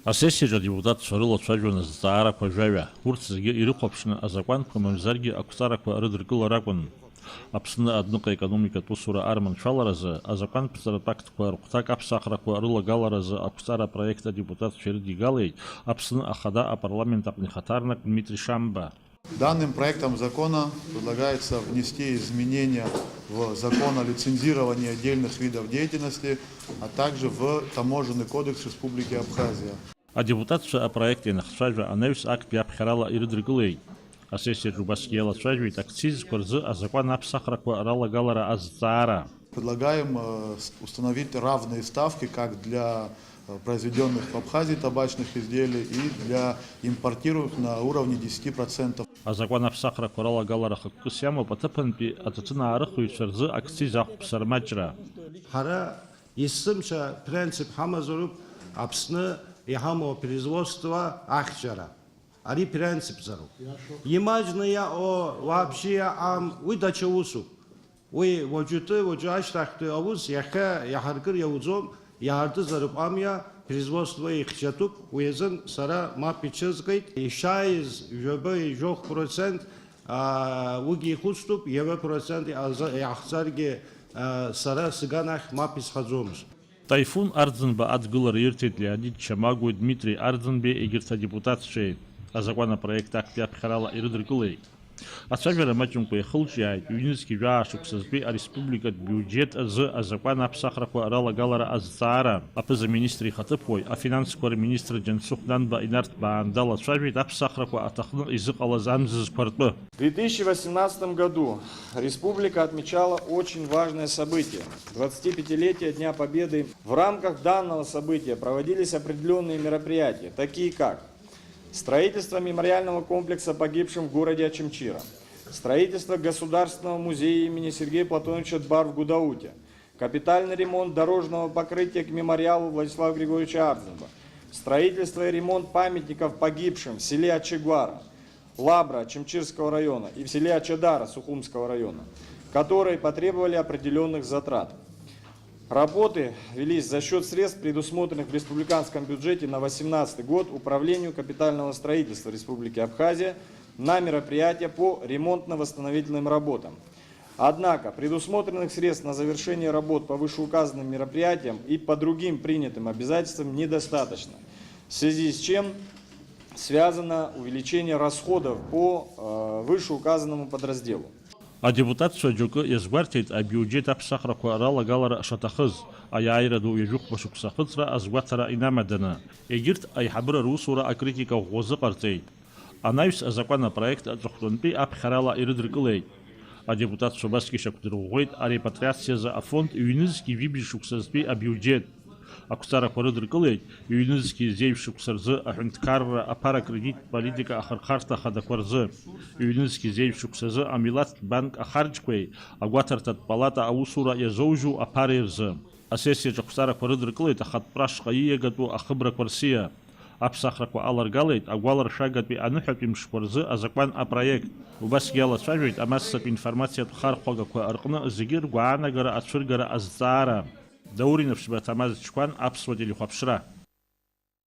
Асессиаҿы адепутатцәа рылацәажәон азҵаарақәа жәаҩа. Урҭ зегьы ирыхәаԥшны азакәанқәа мамзаргьы ақәҵарақәа рыдыркылар акәын. Аԥсны адәныҟа економикатә усура арманшәаларазы, азакәантәҵаратә актқәа рыхәҭак аԥсахрақәа рылагаларазы ақәҵара апроект адепутатцәа ирыдигалеит Аԥсны ахада апарламент аҟны ихаҭарнак Дмитрий Шамба. Данным проектом закона предлагается внести изменения в закон о лицензировании отдельных видов деятельности, а также в Таможенный кодекс Республики Абхазия. Адепутатцәа апроект ианахцәажәа анаҩс актәи аԥхьарала ирыдыркылеит. Асессиаҿы убасгьы иалацәажәеит акцизқәа рзы азакәан аԥсахрақәа ралагалара азҵаара. Предлагаем установить равные ставки как для произведенных в Абхазии табачных изделий и для импортируемых на уровне 10%. Азакәан аԥсахрақәа ралагалара хықәкыс иамоуп аҭыԥантәи аҭаҭынаарыхыҩцәа рзы акциз ахәԥсармаҷра. Ҳара есымша принцип ҳамазароуп Аԥсны иҳамоу производство ахьчара. Ари принципзароуп. Имаҷны иаҟоу вообще уи даҽа усуп. Уи уаҵәы ашьҭахьтәи аус иахьа иаҳаркыр иауӡом, иаартызароуп амҩа производство ихьчатәуп, уи азын сара мап иҽызкит, ишааиз жәабаҩ ижәохә процент уигьы ихәыцтәуп, 1% иаахҵаргьы сара сган ахь мап исхаӡомызт. Тайфун Арӡынба адгылара ирҭеит Леонид Чамагәи, Дмитрий Арӡынбеи егьырҭ адепутатцәеи. Азакәан апроект актәи аԥхьарала ирыдыркылеит. Ацәажәара маҷымкәа иахылҿиааит ҩнызқьи жәаа-шықәсазтәи ареспубликатә биуџьет азы азакәан аԥсахрақәа ралагалара азҵаара. Аԥыза-министр ихаҭыԥуаҩ, афинансқәа рминистр Џьансыхә Нанба инарҭбаан далацәажәеит аԥсахрақәа аҭахны изыҟалаз амзызқәа ртәы. В 2018 году республика отмечала очень важное событие – 25-летие Дня Победы. В рамках данного события проводились определенные мероприятия, такие как строительство мемориального комплекса погибшим в городе Очимчира, строительство Государственного музея имени Сергея Платоновича Дбар в Гудауте, капитальный ремонт дорожного покрытия к мемориалу Владислава Григорьевича Арӡынба, строительство и ремонт памятников погибшим в селе Ачегвара, Лабра Очимчирского района и в селе Ачадара Сухумского района, которые потребовали определенных затрат. Работы велись за счет средств, предусмотренных в республиканском бюджете на 2018 год Управлению капитального строительства Республики Абхазия на мероприятия по ремонтно-восстановительным работам. Однако предусмотренных средств на завершение работ по вышеуказанным мероприятиям и по другим принятым обязательствам недостаточно, в связи с чем связано увеличение расходов по вышеуказанному подразделу. Адепутатцәа џьоукы иазгәарҭеит абиуџьет аԥсахрақәа ралагалара шаҭахыз, аиааира ду ҩажәихәба шықәса ахыҵра азгәаҭара инамаданы. Егьырҭ аиҳабыра русура акритика ӷәӷәа азыҟарҵеит. Анаҩс азакәан апроект аҵыхәтәантәи аԥхьарала ирыдыркылеит. Адепутатцәа убасгьы ишақәдырӷәӷәеит арепатриациазы афонд ҩнызқьи жәибжь-шықәсазтәи абиуџьет. Ақәҵарақәа рыдыркылеит ҩнызқьи зеиԥш-шықәса рзы аҳәынҭқарра аԥаракредит политика ахырхарҭа ахадақәа рзы, ҩнызқьи зеиԥш-шықәсазы амилаҭтә банк ахарџьқәеи агәаҭарҭатә палата аусура иазоужьу аԥареи рзы. Асессиаҿы ақәҵарақәа рыдыркылеит ахатә пражшҟа ииагатәу ахыбрақәа рсиа. Аԥсахрақәа аларгалеит агәаларшәагатәи аныҳәатәи мшқәа рзы азакәан апроект. Убасгьы алацәажәеит амассатә информациатә хархәагақәа рҟны зегьы ргәаанагара ацәыргара азҵаара. Даурин Аԥшьба Ҭамаз Чкәан, Аԥсуа телехәаԥшра.